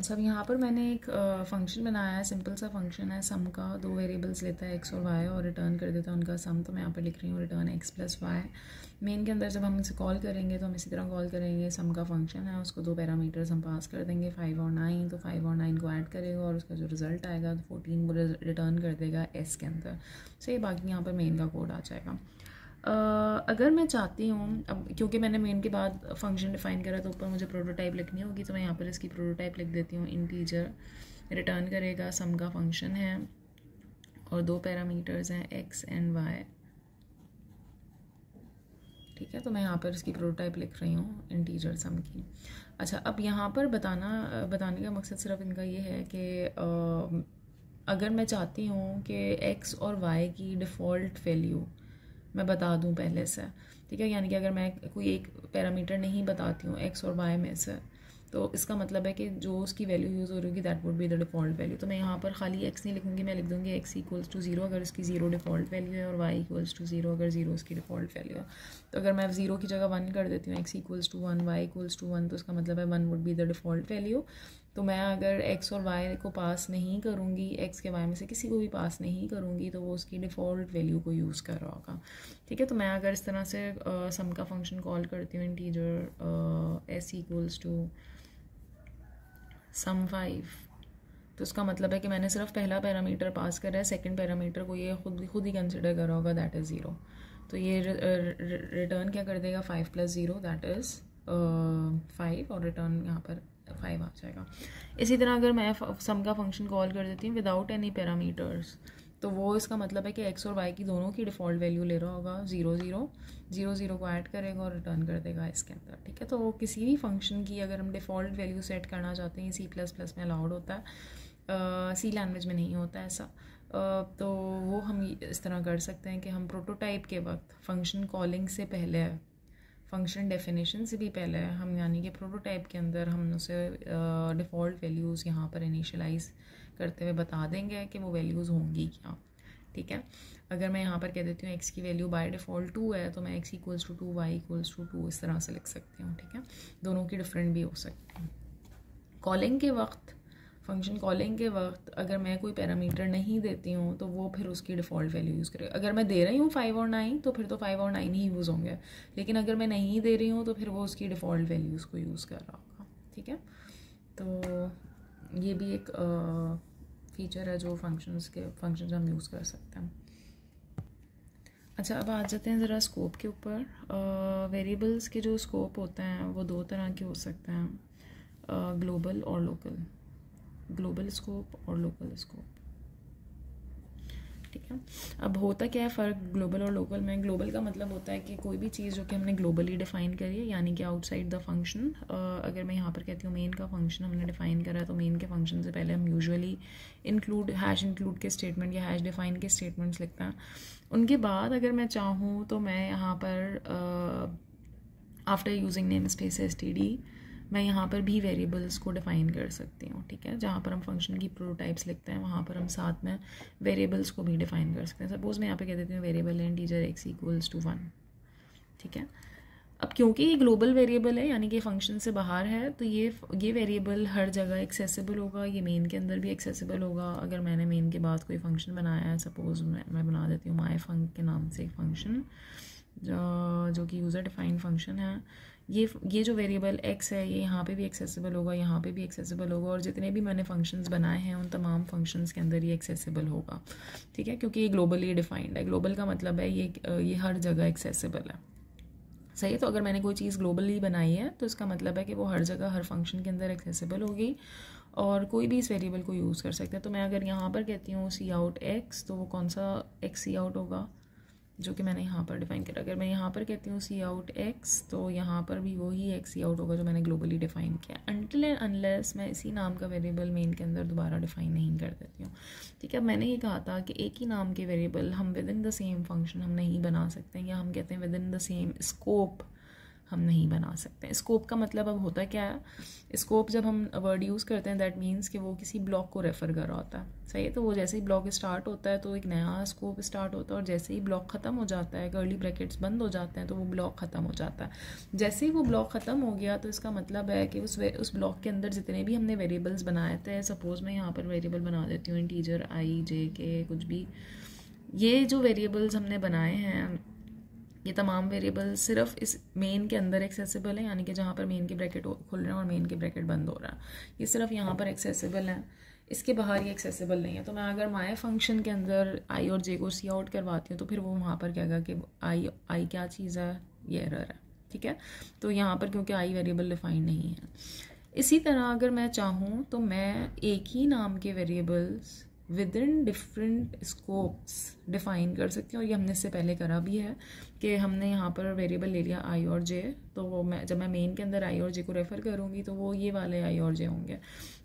अच्छा, अब यहाँ पर मैंने एक फंक्शन बनाया है, सिंपल सा फंक्शन है सम का। दो वेरिएबल्स लेता है एक्स और वाई और रिटर्न कर देता है उनका सम। तो मैं यहाँ पर लिख रही हूँ return X plus Y. Main के अंदर जब हम इसे कॉल करेंगे तो हम इसी तरह कॉल करेंगे, सम का फंक्शन है, उसको दो पैरामीटर्स हम पास कर देंगे 5 और 9। तो 5 और 9 को ऐड करेगा और उसका जो रिज़ल्ट आएगा तो 14 वो रिटर्न कर देगा एस के अंदर। सही, बाकी यहाँ पर मेन का कोड आ जाएगा। अगर मैं चाहती हूँ, अब क्योंकि मैंने मेन के बाद फंक्शन डिफाइन करा तो ऊपर मुझे प्रोटोटाइप लिखनी होगी, तो मैं यहाँ पर इसकी प्रोटोटाइप लिख देती हूँ। इंटीजर रिटर्न करेगा, सम का फंक्शन है और दो पैरामीटर्स हैं एक्स एंड वाई। ठीक है, तो मैं यहाँ पर इसकी प्रोटोटाइप लिख रही हूँ इंटीजर सम की। अच्छा, अब यहाँ पर बताने का मकसद सिर्फ इनका ये है कि अगर मैं चाहती हूँ कि एक्स और वाई की डिफ़ॉल्ट वैल्यू मैं बता दूं पहले से, ठीक है, यानी कि अगर मैं कोई एक पैरामीटर नहीं बताती हूँ एक्स और वाई में से, तो इसका मतलब है कि जो उसकी वैल्यू यूज़ हो रही होगी that would be the default value. तो मैं यहाँ पर खाली एक्स नहीं लिखूँगी, मैं लिख दूँगी एक्स इक्वल्स टू 0 अगर इसकी 0 डिफ़ॉल्ट वैल्यू है, और वाई इक्वल्स टू 0 अगर 0 इसकी डिफ़ॉल्ट वैल्यू है। तो अगर मैं 0 की जगह 1 कर देती हूँ, X equals to 1, Y equals to 1, तो इसका मतलब है 1 would be the default value. तो मैं अगर एक्स और वाई को पास नहीं करूँगी, एक्स के वाई में से किसी को भी पास नहीं करूँगी, तो वो उसकी डिफ़ॉल्ट वैल्यू को यूज़ कर रहा होगा। ठीक है, तो मैं अगर इस तरह से सम का फंक्शन कॉल करती हूँ, integer S equals to some 5, तो इसका मतलब है कि मैंने सिर्फ पहला पैरामीटर पास करा है, सेकंड पैरामीटर को ये खुद ही कंसिडर करा होगा, दैट इज़ 0। तो ये रिटर्न क्या कर देगा, 5 + 0 दैट इज़ 5, और रिटर्न यहाँ पर 5 आ जाएगा। इसी तरह अगर मैं सम का फंक्शन कॉल कर देती हूँ विदाउट एनी पैरामीटर्स, तो वो इसका मतलब है कि एक्स और वाई की दोनों की डिफ़ॉल्ट वैल्यू ले रहा होगा, 0 0 0 0 को ऐड करेगा और रिटर्न कर देगा इसके अंदर। ठीक है, तो वो किसी भी फंक्शन की अगर हम डिफ़ॉल्ट वैल्यू सेट करना चाहते हैं, C++ में अलाउड होता है, सी लैंग्वेज में नहीं होता ऐसा, तो वो हम इस तरह कर सकते हैं कि हम प्रोटोटाइप के वक्त फंक्शन कॉलिंग से पहले, फंक्शन डेफिनेशन से भी पहले हम, यानी कि प्रोटोटाइप के अंदर हम उसे डिफ़ॉल्ट वैल्यूज़ यहाँ पर इनिशियलाइज़ करते हुए बता देंगे कि वो वैल्यूज़ होंगी क्या। ठीक है, अगर मैं यहाँ पर कह देती हूँ एक्स की वैल्यू बाय डिफ़ॉल्ट 2 है, तो मैं X equals to 2, Y equals to 2 इस तरह से लिख सकती हूँ। ठीक है, दोनों की डिफरेंट भी हो सकती हैं। कॉलिंग के वक्त, फंक्शन कॉलिंग के वक्त अगर मैं कोई पैरामीटर नहीं देती हूँ तो वो फिर उसकी डिफ़ॉल्ट वैल्यू यूज़ करेगा। अगर मैं दे रही हूँ 5 और 9 तो फिर तो 5 और 9 ही यूज़ होंगे, लेकिन अगर मैं नहीं दे रही हूँ तो फिर वो उसकी डिफ़ॉल्ट वैल्यूज़ को यूज़ कर रहा होगा। ठीक है, तो ये भी एक फीचर है जो फंक्शंस हम यूज़ कर सकते हैं। अच्छा, अब आ जाते हैं ज़रा स्कोप के ऊपर। वेरिएबल्स के जो स्कोप होते हैं वो दो तरह के हो सकते हैं, ग्लोबल और लोकल, ग्लोबल स्कोप और लोकल स्कोप। ठीक है, अब होता क्या है फ़र्क ग्लोबल और लोकल में। ग्लोबल का मतलब होता है कि कोई भी चीज़ जो कि हमने ग्लोबली डिफ़ाइन करी है, यानी कि आउटसाइड द फंक्शन। अगर मैं यहाँ पर कहती हूँ मेन का फंक्शन हमने डिफ़ाइन करा है, तो मेन के फंक्शन से पहले हम यूजुअली हैश इंक्लूड के स्टेटमेंट या हैश डिफ़ाइन के स्टेटमेंट्स लिखते हैं। उनके बाद अगर मैं चाहूँ तो मैं यहाँ पर after using name space std मैं यहाँ पर भी वेरिएबल्स को डिफ़ाइन कर सकती हूँ। ठीक है, जहाँ पर हम फंक्शन की प्रोटोटाइप्स लिखते हैं वहाँ पर हम साथ में वेरिएबल्स को भी डिफ़ाइन कर सकते हैं। सपोज़ मैं यहाँ पे कह देती हूँ variable integer x equals to 1। ठीक है, अब क्योंकि ये ग्लोबल वेरिएबल है, यानी कि फंक्शन से बाहर है, तो ये वेरिएबल हर जगह एक्सेसिबल होगा, ये मेन के अंदर भी एक्सेसिबल होगा। अगर मैंने मेन के बाद कोई फंक्शन बनाया है, सपोज़ मैं बना देती हूँ माई फंक के नाम से एक फंक्शन जो कि यूज़र डिफाइंड फंक्शन है, ये जो वेरिएबल x है ये यहाँ पे भी एक्सेसिबल होगा, यहाँ पे भी एक्सेसिबल होगा, और जितने भी मैंने फंक्शंस बनाए हैं उन तमाम फंक्शंस के अंदर ये एक्सेसिबल होगा। ठीक है, क्योंकि ये ग्लोबली डिफाइंड है। ग्लोबल का मतलब है ये हर जगह एक्सेसिबल है। सही है, तो अगर मैंने कोई चीज़ ग्लोबली बनाई है तो इसका मतलब है कि वो हर जगह हर फंक्शन के अंदर एक्सेसिबल होगी और कोई भी इस वेरिएबल को यूज़ कर सकता है। तो मैं अगर यहाँ पर कहती हूँ सी आउट एक्स, तो वो कौन सा एक्स सी आउट होगा जो कि मैंने यहाँ पर डिफाइन करा। अगर मैं यहाँ पर कहती हूँ सी आउट एक्स, तो यहाँ पर भी वही एक्स सी आउट होगा जो मैंने ग्लोबली डिफाइन किया, अनटिल एंड अनलेस मैं इसी नाम का वेरिएबल मेन के अंदर दोबारा डिफाइन नहीं कर देती हूँ। ठीक है, अब मैंने ये कहा था कि एक ही नाम के वेरिएबल हम with in the same function हम नहीं बना सकते, या हम कहते हैं with in the same scope हम नहीं बना सकते। स्कोप का मतलब अब होता क्या है, स्कोप जब हम वर्ड यूज़ करते हैं दैट मीन्स कि वो किसी ब्लॉक को रेफ़र कर रहा होता है, सही है। तो वो जैसे ही ब्लॉक स्टार्ट होता है तो एक नया स्कोप स्टार्ट होता है, और जैसे ही ब्लॉक ख़त्म हो जाता है, कर्ली ब्रैकेट्स बंद हो जाते हैं, तो वो ब्लॉक ख़त्म हो जाता है। जैसे ही वो ब्लॉक ख़त्म हो गया तो इसका मतलब है कि उस ब्लॉक के अंदर जितने भी हमने वेरिएबल्स बनाए थे, सपोज़ मैं यहाँ पर वेरिएबल बना देती हूँ इंटीजर आई जे के कुछ भी, ये जो वेरिएबल्स हमने बनाए हैं ये तमाम वेरिएबल सिर्फ इस मेन के अंदर एक्सेसिबल है, यानी कि जहाँ पर मेन के ब्रैकेट खुल रहे हैं और मेन के ब्रैकेट बंद हो रहा है, ये सिर्फ यहाँ पर एक्सेसिबल है, इसके बाहर ये एक्सेसिबल नहीं है। तो मैं अगर माय फंक्शन के अंदर आई और जे को सी आउट करवाती हूँ तो फिर वो वहाँ पर कहेगा कि आई क्या चीज़ है, ये एरर है, ठीक है। तो यहाँ पर क्योंकि आई वेरिएबल डिफाइन नहीं है। इसी तरह अगर मैं चाहूँ तो मैं एक ही नाम के variables with in different scopes define कर सकती हूँ, और ये हमने इससे पहले करा भी है कि हमने यहाँ पर वेरिएबल ले लिया आई और जे, तो वो जब मैं मेन के अंदर आई और जे को रेफ़र करूँगी तो वो ये वाले आई और जे होंगे।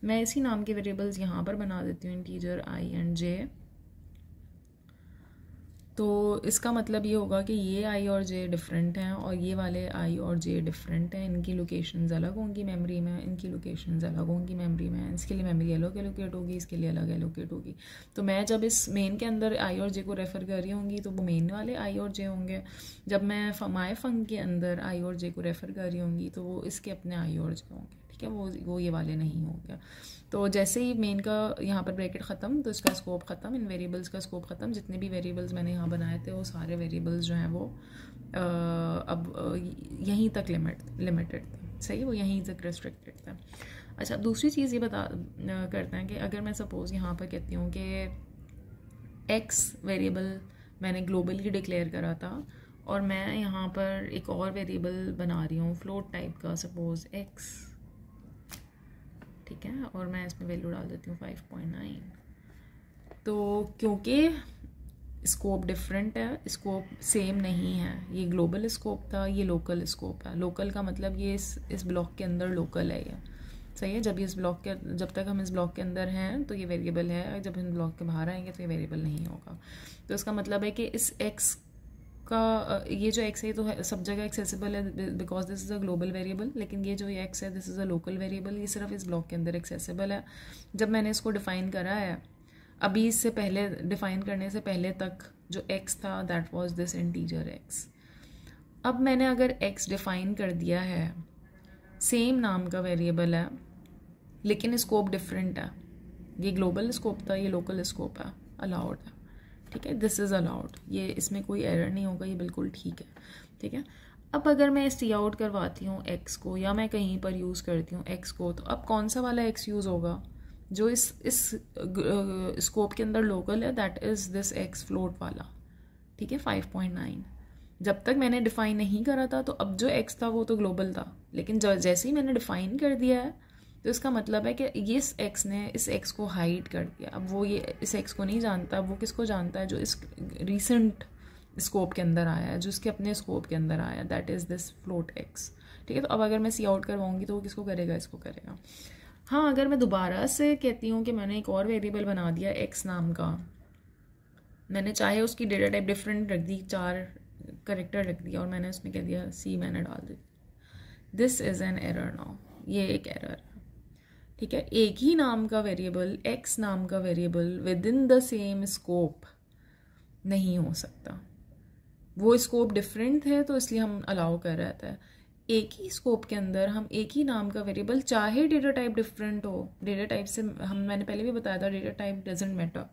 मैं इसी नाम के वेरिएबल्स यहाँ पर बना देती हूँ इंटीजर आई एंड जे, तो इसका मतलब ये होगा कि ये आई और जे डिफरेंट हैं और ये वाले आई और जे डिफरेंट हैं, इनकी लोकेशंस अलग होंगी मेमोरी में, इनकी लोकेशंस अलग होंगी मेमोरी में, इसके लिए मेमोरी अलग एलोकेट होगी, इसके लिए अलग एलोकेट होगी। तो मैं जब इस मेन के अंदर आई और जे को रेफ़र कर रही होंगी तो वो मेन वाले आई और जे होंगे, जब मैं माय फंक के अंदर आई और जे को रेफ़र कर रही होंगी तो वो इसके अपने आई और जे होंगे, ठीक है, वो ये वाले नहीं होंगे। तो जैसे ही मेन का यहाँ पर ब्रैकेट ख़त्म तो इसका स्कोप ख़त्म, इन वेरिएबल्स का स्कोप ख़त्म, जितने भी वेरिएबल्स मैंने यहाँ बनाए थे वो सारे वेरिएबल्स जो हैं वो अब यहीं तक लिमिटेड थे, सही है, वो यहीं तक रिस्ट्रिक्टेड था। अच्छा, दूसरी चीज़ ये करते हैं कि अगर मैं सपोज़ यहाँ पर कहती हूँ कि एक्स वेरिएबल मैंने ग्लोबली डिक्लेयर करा था और मैं यहाँ पर एक और वेरिएबल बना रही हूँ फ्लोट टाइप का, सपोज़ एक्स, ठीक है, और मैं इसमें वैल्यू डाल देती हूँ 5.9। तो क्योंकि स्कोप डिफरेंट है, स्कोप सेम नहीं है, ये ग्लोबल स्कोप था, ये लोकल स्कोप है। लोकल का मतलब ये इस ब्लॉक के अंदर लोकल है, ये सही है। जब तक हम इस ब्लॉक के अंदर हैं तो ये वेरिएबल है, जब हम ब्लॉक के बाहर आएंगे तो ये वेरिएबल नहीं होगा। तो इसका मतलब है कि इस एक्स का ये जो एक्स है तो सब जगह एक्सेसिबल है because this is a global variable, लेकिन ये जो ये एक्स है this is a local variable, ये सिर्फ इस ब्लॉक के अंदर एक्सेसिबल है। जब मैंने इसको डिफ़ाइन करा है, अभी इससे पहले डिफ़ाइन करने से पहले तक जो एक्स था that was this integer x. अब मैंने अगर एक्स डिफ़ाइन कर दिया है, सेम नाम का वेरिएबल है लेकिन स्कोप डिफरेंट है, ये ग्लोबल स्कोप था, ये लोकल स्कोप है, अलाउड है, ठीक है, दिस इज़ अलाउड, ये इसमें कोई एरर नहीं होगा, ये बिल्कुल ठीक है, ठीक है। अब अगर मैं सी आउट करवाती हूँ एक्स को या मैं कहीं पर यूज़ करती हूँ एक्स को, तो अब कौन सा वाला एक्स यूज़ होगा जो इस स्कोप के अंदर लोकल है, that is this x float वाला, ठीक है, 5.9। जब तक मैंने डिफ़ाइन नहीं करा था तो अब जो एक्स था वो तो ग्लोबल था, लेकिन जैसे ही मैंने डिफ़ाइन कर दिया है तो इसका मतलब है कि ये इस एक्स ने इस एक्स को हाइड कर दिया। अब वो ये इस एक्स को नहीं जानता, वो किसको जानता है, जो इस रीसेंट स्कोप के अंदर आया है, जो इसके अपने स्कोप के अंदर आया, that is this float x, ठीक है। तो अब अगर मैं सी आउट करवाऊंगी तो वो किसको करेगा, इसको करेगा। हाँ, अगर मैं दोबारा से कहती हूँ कि मैंने एक और वेरिएबल बना दिया एक्स नाम का, मैंने चाहे उसकी डेटा टाइप डिफरेंट रख दी, 4 करेक्टर रख दिया और मैंने उसमें कह दिया सी मैंने डाल दी, this is an error now, ये एक एरर है, ठीक है। एक ही नाम का वेरिएबल, एक्स नाम का variable with in the same scope नहीं हो सकता, वो स्कोप डिफरेंट है तो इसलिए हम अलाउ कर रहे थे। एक ही स्कोप के अंदर हम एक ही नाम का वेरिएबल, चाहे डेटा टाइप डिफरेंट हो, डेटा टाइप से मैंने पहले भी बताया था data type doesn't matter,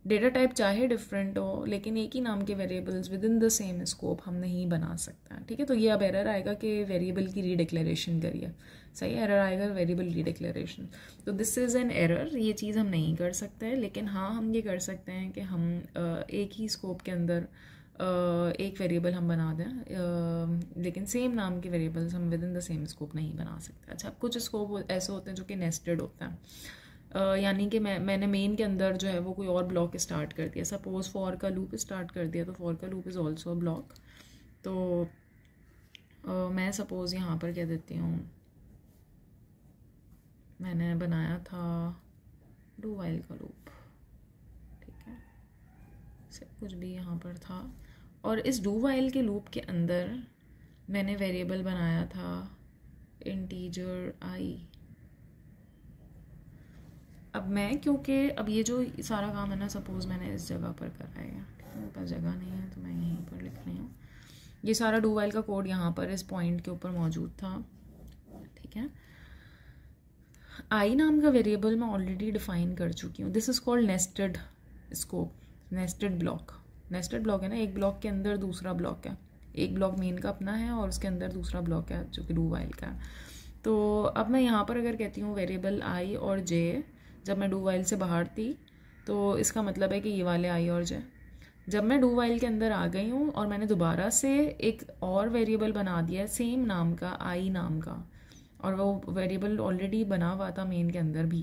data type चाहे डिफरेंट हो लेकिन एक ही नाम के variables with in the same scope हम नहीं बना सकते, ठीक है। तो ये अब एरर आएगा कि वेरिएबल की रीडिक्लेरेशन करिए, सही एरर आएगा वेरिएबल रीडिक्लेरेशन। तो दिस इज़ एन एरर, ये चीज़ हम नहीं कर सकते, लेकिन हाँ हम ये कर सकते हैं कि हम एक ही स्कोप के अंदर एक वेरिएबल हम बना दें, लेकिन सेम नाम के वेरिएबल्स हम with in the same scope नहीं बना सकते। अच्छा, कुछ स्कोप ऐसे होते हैं जो कि नेस्टेड होते हैं, यानी कि मैंने मेन के अंदर जो है वो कोई और ब्लॉक स्टार्ट कर दिया, सपोज फॉर का लूप स्टार्ट कर दिया, तो फॉर का loop is also a block. तो मैं सपोज यहाँ पर कह देती हूँ मैंने बनाया था डू वाइल का लूप, ठीक है, कुछ भी यहाँ पर था, और इस डू वाइल के लूप के अंदर मैंने वेरिएबल बनाया था इंटीजर आई। अब मैं क्योंकि अब ये जो सारा काम है ना, सपोज़ मैंने इस जगह पर करा है, मेरे पास जगह नहीं है तो मैं यहीं पर लिख रही हूँ। ये सारा डू वाइल का कोड यहाँ पर इस पॉइंट के ऊपर मौजूद था, ठीक है। आई नाम का वेरिएबल मैं ऑलरेडी डिफाइन कर चुकी हूँ। This is called nested scope, nested block. Nested block है ना, एक ब्लॉक के अंदर दूसरा ब्लॉक है, एक ब्लॉक मेन का अपना है और उसके अंदर दूसरा ब्लॉक है जो कि डू वाइल का है। तो अब मैं यहाँ पर अगर कहती हूँ वेरिएबल आई और जे, जब मैं डू वाइल से बाहर थी तो इसका मतलब है कि ये वाले आई और जे। जब मैं डू वाइल के अंदर आ गई हूँ और मैंने दोबारा से एक और वेरिएबल बना दिया है सेम नाम का, आई नाम का, और वो वेरिएबल ऑलरेडी बना हुआ था मेन के अंदर भी,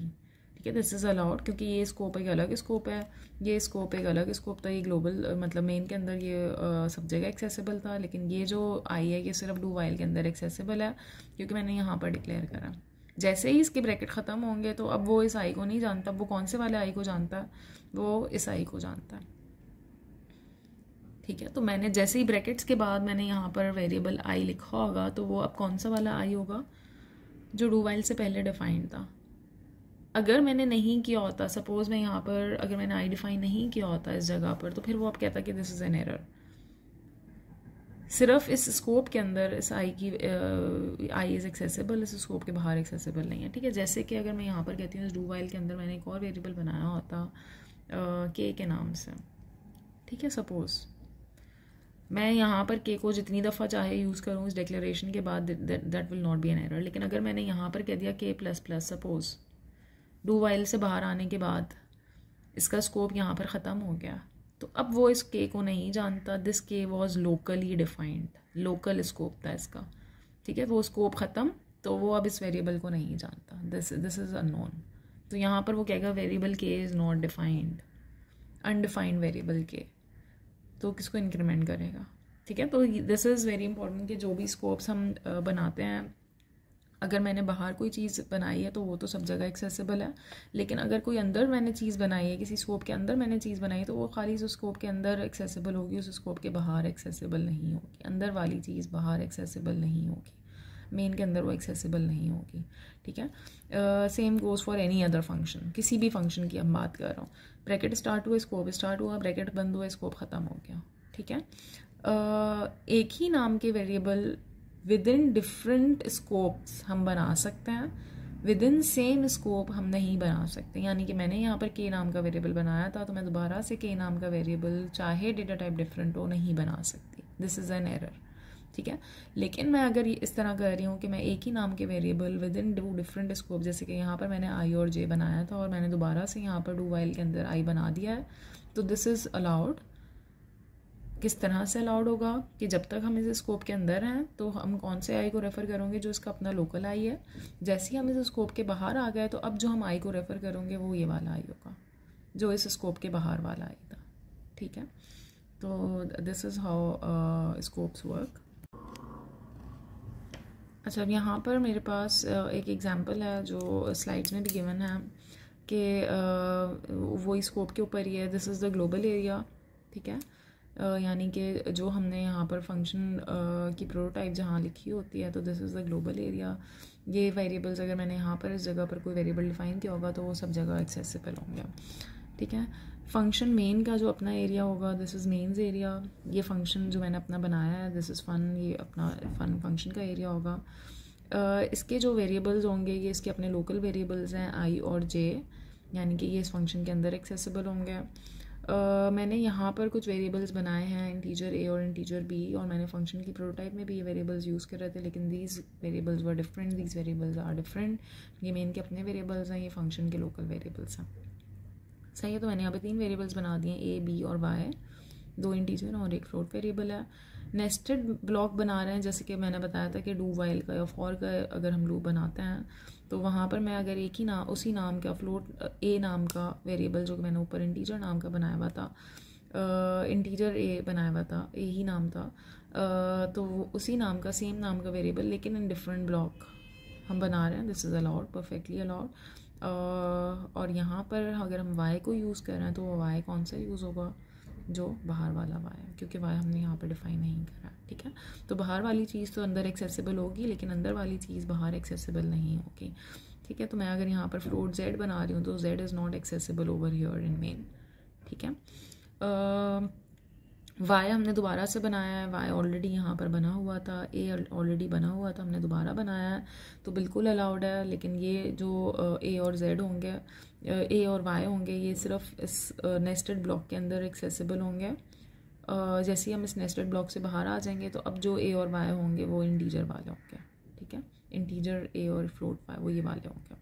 ठीक है। दिस इज़ अलाउड क्योंकि ये स्कोप एक अलग स्कोप है, ये स्कोप एक अलग स्कोप था, ये ग्लोबल मतलब मेन के अंदर ये सब जगह एक्सेसिबल था, लेकिन ये जो आई है ये सिर्फ डू वाइल के अंदर एक्सेसिबल है क्योंकि मैंने यहाँ पर डिक्लेयर करा। जैसे ही इसके ब्रैकेट ख़त्म होंगे तो अब वो इस आई को नहीं जानता, वो कौन से वाले आई को जानता है, वो इस आई को जानता है, ठीक है। तो मैंने जैसे ही ब्रैकेट्स के बाद मैंने यहाँ पर वेरिएबल आई लिखा होगा तो वो अब कौन सा वाला आई होगा, जो डू वाइल से पहले डिफाइंड था। अगर मैंने नहीं किया होता, सपोज़ मैं यहाँ पर अगर मैंने आई डिफाइन नहीं किया होता इस जगह पर, तो फिर वो अब कहता कि दिस इज़ एन एरर। सिर्फ इस स्कोप के अंदर इस आई की आई इज़ एक्सेसिबल, इस स्कोप के बाहर एक्सेसिबल नहीं है, ठीक है। जैसे कि अगर मैं यहाँ पर कहती हूँ इस डू वाइल के अंदर मैंने एक और वेरिएबल बनाया होता के नाम से, ठीक है। सपोज़ मैं यहाँ पर के को जितनी दफ़ा चाहे यूज़ करूँ इस डिक्लेरेशन के बाद, that will not be an error. लेकिन अगर मैंने यहाँ पर कह दिया के plus plus, suppose do while से बाहर आने के बाद इसका स्कोप यहाँ पर ख़त्म हो गया, तो अब वो इस के को नहीं जानता। दिस के was locally defined, local scope था इसका, ठीक है। वो स्कोप ख़त्म, तो वो अब इस वेरिएबल को नहीं जानता, दिस इज़ अननोन। तो यहाँ पर वो कहेगा वेरिएबल के is not defined, undefined variable के, तो किसको इंक्रीमेंट करेगा, ठीक है। तो दिस इज़ वेरी इंपॉर्टेंट कि जो भी स्कोप्स हम बनाते हैं, अगर मैंने बाहर कोई चीज़ बनाई है तो वो तो सब जगह एक्सेसिबल है, लेकिन अगर कोई अंदर मैंने चीज़ बनाई है, किसी स्कोप के अंदर मैंने चीज़ बनाई, तो वो खाली उस स्कोप के अंदर एक्सेसिबल होगी, उस स्कोप के बाहर एक्सेसिबल नहीं होगी। अंदर वाली चीज़ बाहर एक्सेसिबल नहीं होगी, मेन के अंदर वो एक्सेसिबल नहीं होगी, ठीक है। Same goes for any other function, किसी भी फंक्शन की हम बात कर रहा हूँ। ब्रैकेट स्टार्ट हुआ, स्कोप स्टार्ट हुआ, ब्रैकेट बंद हुआ, स्कोप ख़त्म हो गया, ठीक है। एक ही नाम के variable with in different scopes हम बना सकते हैं, विद इन सेम स्कोप हम नहीं बना सकते। यानी कि मैंने यहाँ पर के नाम का वेरिएबल बनाया था, तो मैं दोबारा से के नाम का वेरिएबल चाहे डेटा टाइप डिफरेंट हो नहीं बना सकती, दिस इज़ एन एरर, ठीक है। लेकिन मैं अगर इस तरह कर रही हूँ कि मैं एक ही नाम के variable within two different scope, जैसे कि यहाँ पर मैंने आई और जे बनाया था और मैंने दोबारा से यहाँ पर डू वाइल के अंदर आई बना दिया है, तो दिस इज़ अलाउड। किस तरह से अलाउड होगा कि जब तक हम इस स्कोप के अंदर हैं तो हम कौन से आई को रेफ़र करेंगे, जो इसका अपना लोकल आई है। जैसे ही हम इस स्कोप के बाहर आ गए तो अब जो हम आई को रेफ़र करेंगे वो ये वाला आई होगा जो इस स्कोप के बाहर वाला आई था, ठीक है। तो this is how scopes work. अच्छा, अब यहाँ पर मेरे पास एक एग्जांपल है जो स्लाइड्स में भी गिवन है कि वो स्कोप के ऊपर ही है। This is the global area, ठीक है। यानी कि जो हमने यहाँ पर फंक्शन की प्रोटोटाइप जहाँ लिखी होती है, तो this is the global area. ये वेरिएबल्स अगर मैंने यहाँ पर इस जगह पर कोई वेरिएबल डिफाइन किया होगा तो वो सब जगह एक्सेसिबल होंगे, ठीक है। फंक्शन मेन का जो अपना एरिया होगा, दिस इज़ मेन्स एरिया। ये फंक्शन जो मैंने अपना बनाया है, दिस इज़ फन, ये अपना फन फंक्शन का एरिया होगा। इसके जो वेरिएबल्स होंगे ये इसके अपने लोकल वेरिएबल्स हैं आई और जे, यानी कि ये इस फंक्शन के अंदर एक्सेसिबल होंगे। मैंने यहाँ पर कुछ वेरिएबल्स बनाए हैं, इंटीजर ए और इंटीजर बी, और मैंने फंक्शन की प्रोटोटाइप में भी ये वेरिएबल्स यूज़ कर रहे थे, लेकिन these variables were different, these variables are different. ये मेन के अपने वेरिएबल्स हैं, ये फंक्शन के लोकल वेरिएबल्स हैं, सही है। तो मैंने यहाँ पे 3 वेरिएबल्स बना दिए, ए बी और वाई, 2 इंटीजर और एक फ्लोट वेरिएबल है। नेस्टेड ब्लॉक बना रहे हैं, जैसे कि मैंने बताया था कि डू वाइल का या फॉर का अगर हम लूप बनाते हैं तो वहाँ पर मैं अगर एक ही नाम, उसी नाम का फ्लोट ए नाम का वेरिएबल जो कि मैंने ऊपर इंटीजर नाम का बनाया हुआ था, इंटीजर ए बनाया हुआ था, ए ही नाम था, तो उसी नाम का सेम नाम का वेरिएबल लेकिन इन डिफरेंट ब्लॉक हम बना रहे हैं, this is allowed, perfectly allowed. और यहाँ पर अगर हम y को यूज़ कर रहे हैं तो y कौन सा यूज़ होगा, जो बाहर वाला y है, क्योंकि y हमने यहाँ पर डिफाइन नहीं करा, ठीक है। तो बाहर वाली चीज़ तो अंदर एक्सेसिबल होगी, लेकिन अंदर वाली चीज़ बाहर एक्सेसिबल नहीं होगी, ठीक है। तो मैं अगर यहाँ पर फ्लोट z बना रही हूँ तो z is not accessible over here in main, ठीक है। y हमने दोबारा से बनाया है, y ऑलरेडी यहाँ पर बना हुआ था, a ऑलरेडी बना हुआ था, हमने दोबारा बनाया है, तो बिल्कुल अलाउड है। लेकिन ये जो a और z होंगे, a और y होंगे, ये सिर्फ इस नेस्टेड ब्लॉक के अंदर एक्सेसिबल होंगे। जैसे ही हम इस नेस्टेड ब्लॉक से बाहर आ जाएंगे तो अब जो a और y होंगे वो इंटीजर वाले होंगे, ठीक है। इंटीजर a और फ्लोट y वो ये वाले होंगे,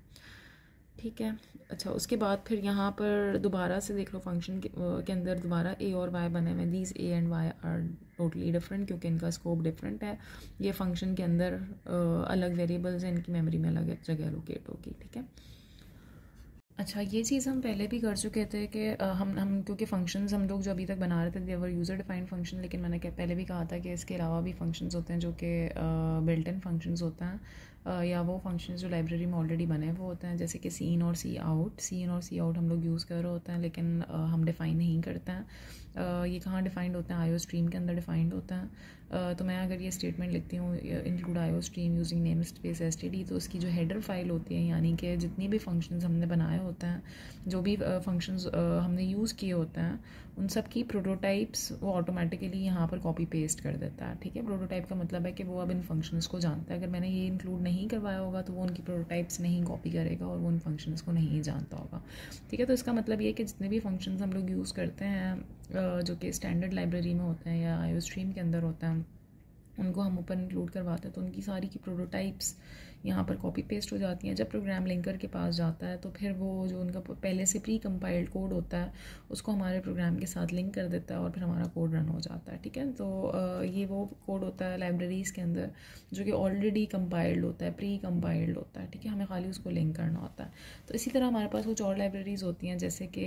ठीक है। अच्छा, उसके बाद फिर यहाँ पर दोबारा से देख लो, फंक्शन के अंदर दोबारा a और y बने हुए, these a and y are totally different, क्योंकि इनका स्कोप डिफरेंट है। ये फंक्शन के अंदर अलग वेरिएबल्स हैं, इनकी मेमोरी में अलग जगह लोकेट होगी, ठीक है। अच्छा, ये चीज़ हम पहले भी कर चुके थे कि हम क्योंकि फंक्शंस हम लोग जो अभी तक बना रहे थे देवर यूज़र डिफाइंड फंक्शन, लेकिन मैंने पहले भी कहा था कि इसके अलावा भी फंक्शंस होते हैं जो कि बिल्ट इन फंक्शंस होते हैं, या वो फंक्शंस जो लाइब्रेरी में ऑलरेडी बने हुए होते हैं, जैसे कि सी इन और सी आउट हम लोग यूज़ कर रहे होते हैं, लेकिन हम डिफ़ाइन नहीं करते हैं। ये कहाँ डिफाइंड होते हैं? आईओ स्ट्रीम के अंदर डिफाइंड होता है। तो मैं अगर ये स्टेटमेंट लिखती हूँ include IO stream using name space STD, तो उसकी जो हेडर फाइल होती है, यानी कि जितनी भी फंक्शंस हमने बनाए होते हैं, जो भी फंक्शंस हमने यूज़ किए होते हैं, उन सब की प्रोटोटाइप्स वो ऑटोमेटिकली यहाँ पर कॉपी पेस्ट कर देता है, ठीक है। प्रोटोटाइप का मतलब है कि वो अब इन फंक्शंस को जानता है। अगर मैंने ये इंक्लूड नहीं करवाया होगा तो वो उनकी प्रोटोटाइप्स नहीं कॉपी करेगा और वो उन फंक्शंस को नहीं जानता होगा, ठीक है। तो इसका मतलब ये कि जितने भी फंक्शंस हम लोग यूज़ करते हैं जो कि स्टैंडर्ड लाइब्रेरी में होते हैं या आईओ स्ट्रीम के अंदर होते हैं, उनको हम ऊपर इंक्लूड करवाते हैं, तो उनकी सारी की प्रोटोटाइप्स यहाँ पर कॉपी पेस्ट हो जाती हैं। जब प्रोग्राम लिंकर के पास जाता है तो फिर वो जो उनका पहले से प्री कंपाइल्ड कोड होता है उसको हमारे प्रोग्राम के साथ लिंक कर देता है और फिर हमारा कोड रन हो जाता है, ठीक है। तो ये वो कोड होता है लाइब्रेरीज़ के अंदर जो कि ऑलरेडी कंपाइल्ड होता है, प्री कंपाइल्ड होता है, ठीक है। हमें खाली उसको लिंक करना होता है। तो इसी तरह हमारे पास कुछ और लाइब्रेरीज़ होती हैं, जैसे कि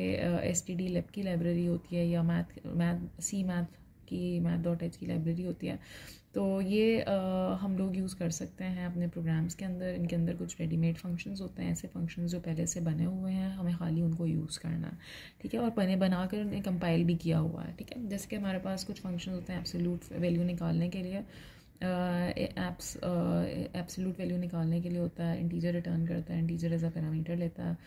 STD लैब की लाइब्रेरी होती है, या मैथ मैथ.h की लाइब्रेरी होती है। तो ये हम लोग यूज़ कर सकते हैं अपने प्रोग्राम्स के अंदर। इनके अंदर कुछ रेडीमेड फंक्शंस होते हैं, ऐसे फंक्शंस जो पहले से बने हुए हैं, हमें खाली उनको यूज़ करना है, ठीक है। और बनाकर उन्हें कंपाइल भी किया हुआ है, ठीक है। जैसे कि हमारे पास कुछ फंक्शन होते हैं एब्सोल्यूट वैल्यू निकालने के लिए, एब्सोल्यूट वैल्यू निकालने के लिए होता है, इंटीजर रिटर्न करता है, इंटीजर एज अ पैरामीटर लेता है।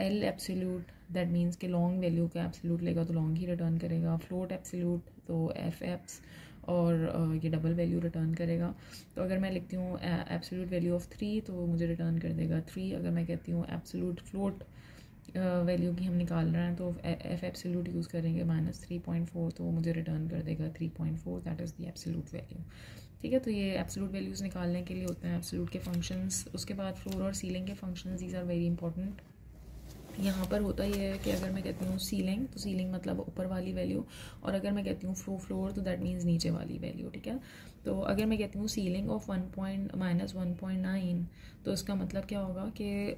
एल एब्सोल्यूट दैट मीन्स कि लॉन्ग वैल्यू का एब्सोल्यूट लेगा तो लॉन्ग ही रिटर्न करेगा। फ्लोट एब्सोल्यूट तो एफ एप्स, और ये डबल वैल्यू रिटर्न करेगा। तो अगर मैं लिखती हूँ एब्सोल्यूट वैल्यू ऑफ 3 तो मुझे रिटर्न कर देगा 3। अगर मैं कहती हूँ एब्सोल्यूट फ्लोट वैल्यू की हम निकाल रहे हैं तो एफ एब्सोल्यूट यूज़ करेंगे -3.4 तो वो मुझे रिटर्न कर देगा 3.4, that is the absolute value, ठीक है। तो ये एब्सोल्यूट वैल्यूज़ निकालने के लिए होते हैं एब्सोल्यूट के फंक्शंस। उसके बाद फ्लोर और सीलिंग के functions, these are very important. यहाँ पर होता ये है कि अगर मैं कहती हूँ सीलिंग तो सीलिंग मतलब ऊपर वाली वैल्यू, और अगर मैं कहती हूँ फ्लोर तो दैट मीन्स नीचे वाली वैल्यू, ठीक है। तो अगर मैं कहती हूँ सीलिंग ऑफ -1.9 तो इसका मतलब क्या होगा कि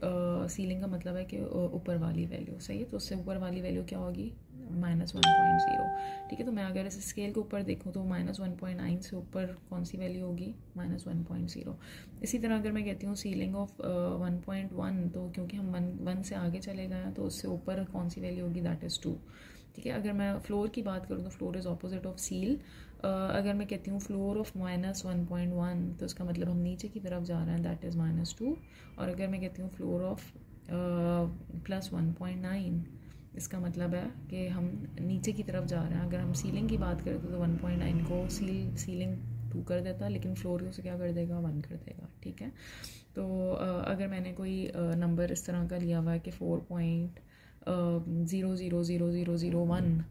सीलिंग का मतलब है कि ऊपर वाली वैल्यू, सही है। तो उससे ऊपर वाली वैल्यू क्या होगी? -1.0, ठीक है। तो मैं अगर इस स्केल के ऊपर देखूँ तो -1.9 से ऊपर कौन सी वैल्यू होगी? -1.0। इसी तरह अगर मैं कहती हूँ सीलिंग ऑफ 1.1 तो क्योंकि हम 1 से आगे चले गए हैं तो उससे ऊपर कौन सी वैल्यू होगी? दैट इज़ 2, ठीक है। अगर मैं फ्लोर की बात करूँ तो floor is opposite of seal. अगर मैं कहती हूँ फ्लोर ऑफ -1.1 तो इसका मतलब हम नीचे की तरफ जा रहे हैं, दैट इज़ -2। और अगर मैं कहती हूँ फ्लोर ऑफ +1.9 इसका मतलब है कि हम नीचे की तरफ जा रहे हैं। अगर हम सीलिंग की बात करें तो 1.9 को सीलिंग 2 कर देता है, लेकिन फ्लोर को से क्या कर देगा? 1 कर देगा, ठीक है। तो अगर मैंने कोई नंबर इस तरह का लिया हुआ है कि 4.000001,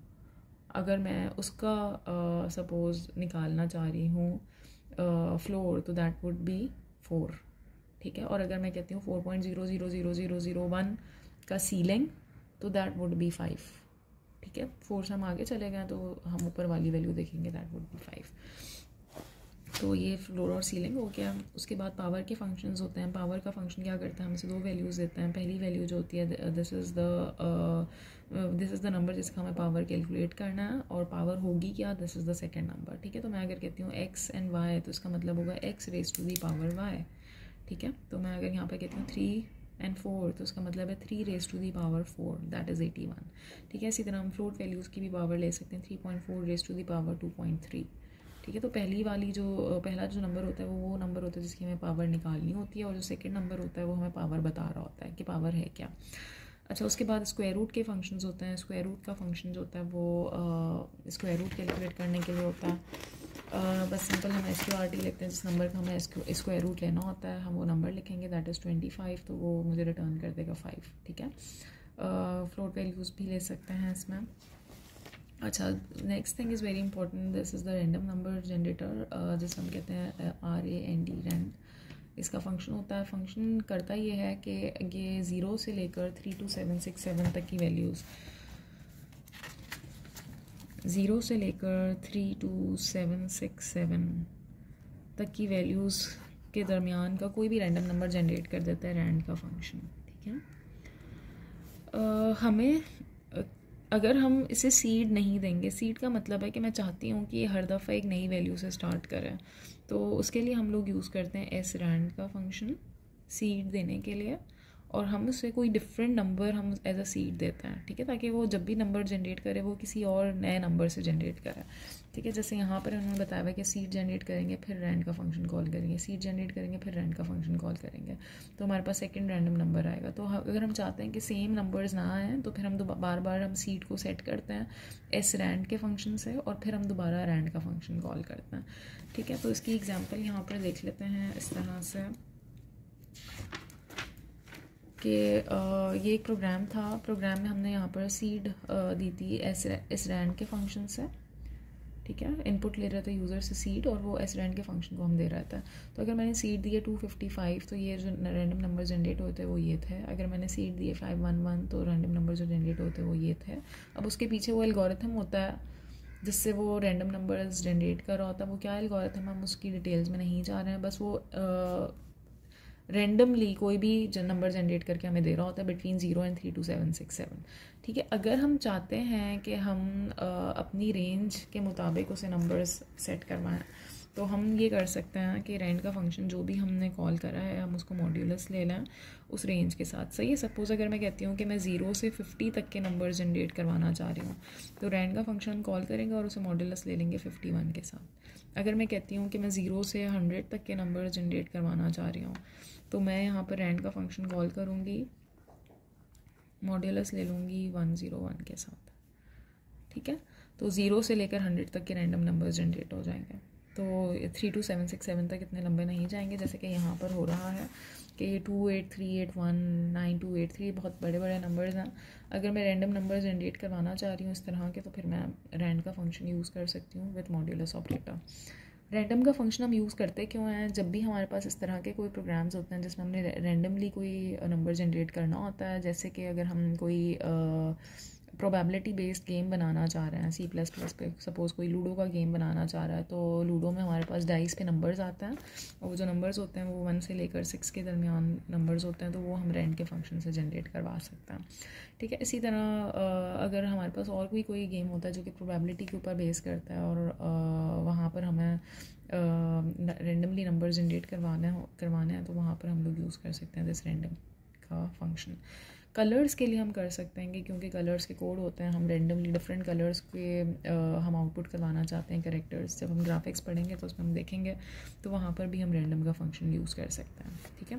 अगर मैं उसका सपोज़ निकालना चाह रही हूँ फ्लोर तो दैट वुड बी 4, ठीक है। और अगर मैं कहती हूँ 4.000001 का सीलिंग तो दैट वुड बी 5, ठीक है। 4 से हम आगे चले गए तो हम ऊपर वाली वैल्यू देखेंगे, दैट वुड बी 5। तो ये फ्लोर और सीलिंग हो गया। उसके बाद पावर के फंक्शंस होते हैं। पावर का फंक्शन क्या करता है? हमसे 2 वैल्यूज़ देता है। पहली वैल्यू जो होती है दिस इज़ द नंबर जिसका हमें पावर कैलकुलेट करना है, और पावर होगी क्या? This is the second number, ठीक है। तो मैं अगर कहती हूँ x एंड y तो इसका मतलब होगा x raise to the power y, ठीक है। तो मैं अगर यहाँ पर कहती हूँ 3 एंड 4, तो उसका मतलब है 3 raise to the power 4, that is 81। ठीक है, इसी तरह हम फ्लोट वैल्यूज़ की भी पावर ले सकते हैं, 3.4 रेज़ टू दी पावर 2.3। ठीक है, तो पहला जो नंबर होता है वो नंबर होता है जिसकी हमें पावर निकालनी होती है, और जो सेकंड नंबर होता है वो हमें पावर बता रहा होता है कि पावर है क्या। अच्छा, उसके बाद स्क्वायर रूट के फंक्शंस होते हैं। स्क्वायर रूट का फंक्शन जो होता है वो स्क्वायर रूट कैलकुलेट करने के लिए होता है। बस सिंपल हम SQRT लिखते हैं, जिस नंबर का हमें स्क्वायर रूट लेना होता है हम वो नंबर लिखेंगे, दैट इज़ 25, तो वो मुझे रिटर्न कर देगा 5। ठीक है, फ्लोट वैल्यूज़ भी ले सकते हैं इसमें। अच्छा, next thing is very important, this is the random number generator, जिसे हम कहते हैं RAND रैंड। इसका फंक्शन होता है, फंक्शन करता ये है कि ये 0 से लेकर 32767 तक की वैल्यूज़, 0 से लेकर 32767 तक की वैल्यूज़ के दरमियान का कोई भी रैंडम नंबर जनरेट कर देता है रैंड का फंक्शन। ठीक है, हमें अगर हम इसे सीड नहीं देंगे, सीड का मतलब है कि मैं चाहती हूँ कि ये हर दफ़ा एक नई वैल्यू से स्टार्ट करें, तो उसके लिए हम लोग यूज़ करते हैं SRAND का फंक्शन सीड देने के लिए, और हम उससे कोई डिफरेंट नंबर हम एज अ सीड देते हैं। ठीक है, ताकि वो जब भी नंबर जनरेट करे वो किसी और नए नंबर से जनरेट करे। ठीक है, जैसे यहाँ पर उन्होंने बताया हुआ कि सीड जनरेट करेंगे फिर रैंड का फंक्शन कॉल करेंगे, सीड जनरेट करेंगे फिर रैंड का फंक्शन कॉल करेंगे, तो हमारे पास सेकंड रैंडम नंबर आएगा। तो अगर हम चाहते हैं कि सेम नंबर्स ना आएँ तो फिर हम बार बार हम सीड को सेट करते हैं SRAND के फंक्शन से, और फिर हम दोबारा रैंड का फंक्शन कॉल करते हैं। ठीक है, तो इसकी एग्जाम्पल यहाँ पर देख लेते हैं इस तरह से कि ये एक प्रोग्राम था, प्रोग्राम में हमने यहाँ पर सीड दी थी SRAND के फंक्शन से। ठीक है, इनपुट ले रहे थे यूज़र से सीड, और वो SRAND के फंक्शन को हम दे रहा था। तो अगर मैंने सीड दिए 255, तो ये जो रैंडम नंबर जनरेट होते हैं वो ये थे। अगर मैंने सीड दिए 511, तो रैंडम नंबर जो जनरेट होते हैं वो ये थे। अब उसके पीछे वो एल्गोरिथम होता है जिससे वो रैंडम नंबर्स जनरेट कर रहा होता है, वो क्या एल्गोरिथम हम उसकी डिटेल्स में नहीं जा रहे हैं, बस वो रैंडमली कोई भी नंबर जनरेट करके हमें दे रहा होता है बिटवीन 0 एंड 32767। ठीक है, अगर हम चाहते हैं कि हम अपनी रेंज के मुताबिक उसे नंबर्स सेट करवाएं, तो हम ये कर सकते हैं कि रैंड का फंक्शन जो भी हमने कॉल करा है हम उसको मॉड्यूलस ले लें उस रेंज के साथ। सही है, सपोज़ अगर मैं कहती हूँ कि मैं 0 से 50 तक के नंबर जनरेट करवाना चाह रही हूँ, तो रैंड का फंक्शन कॉल करेंगे और उसे मॉड्यूलस ले लेंगे 51 के साथ। अगर मैं कहती हूँ कि मैं 0 से 100 तक के नंबर जनरेट करवाना चाह रही हूँ, तो मैं यहाँ पर रैंड का फंक्शन कॉल करूँगी, मॉड्यूलस ले लूँगी 101 के साथ। ठीक है, तो 0 से लेकर 100 तक के रैंडम नंबर्स जनरेट हो जाएंगे। तो 32767 तक इतने लंबे नहीं जाएंगे, जैसे कि यहाँ पर हो रहा है कि 2838192883 बहुत बड़े बड़े नंबर्स हैं। अगर मैं रैंडम नंबर जनरेट करवाना चाह रही हूँ इस तरह के, तो फिर मैं रैंड का फंक्शन यूज़ कर सकती हूँ विद मॉड्यूलस ऑपरेटर। रैंडम का फंक्शन हम यूज़ करते क्यों हैं? जब भी हमारे पास इस तरह के कोई प्रोग्राम्स होते हैं जिसमें हमने रैंडमली कोई नंबर जनरेट करना होता है, जैसे कि अगर हम कोई प्रोबेबिलिटी बेस्ड गेम बनाना चाह रहे हैं C++ पे, सपोज़ कोई लूडो का गेम बनाना चाह रहा है, तो लूडो में हमारे पास डाइस पे नंबर्स आते हैं, और वो जो नंबर्स होते हैं वो 1 से लेकर 6 के दरमियान नंबर्स होते हैं, तो वो हम रैंड के फंक्शन से जनरेट करवा सकते हैं। ठीक है, इसी तरह अगर हमारे पास और कोई गेम होता है जो कि प्रोबेबिलिटी के ऊपर बेस करता है, और वहाँ पर हमें रैंडमली नंबर जनरेट करवाने हैं, तो वहाँ पर हम लोग यूज़ कर सकते हैं दिस रैंडम का फंक्शन। कलर्स के लिए हम कर सकते हैं कि क्योंकि कलर्स के कोड होते हैं, हम रैंडमली डिफरेंट कलर्स के हम आउटपुट करवाना चाहते हैं कैरेक्टर्स। जब हम ग्राफिक्स पढ़ेंगे तो उसमें हम देखेंगे, तो वहाँ पर भी हम रैंडम का फंक्शन यूज़ कर सकते हैं। ठीक है।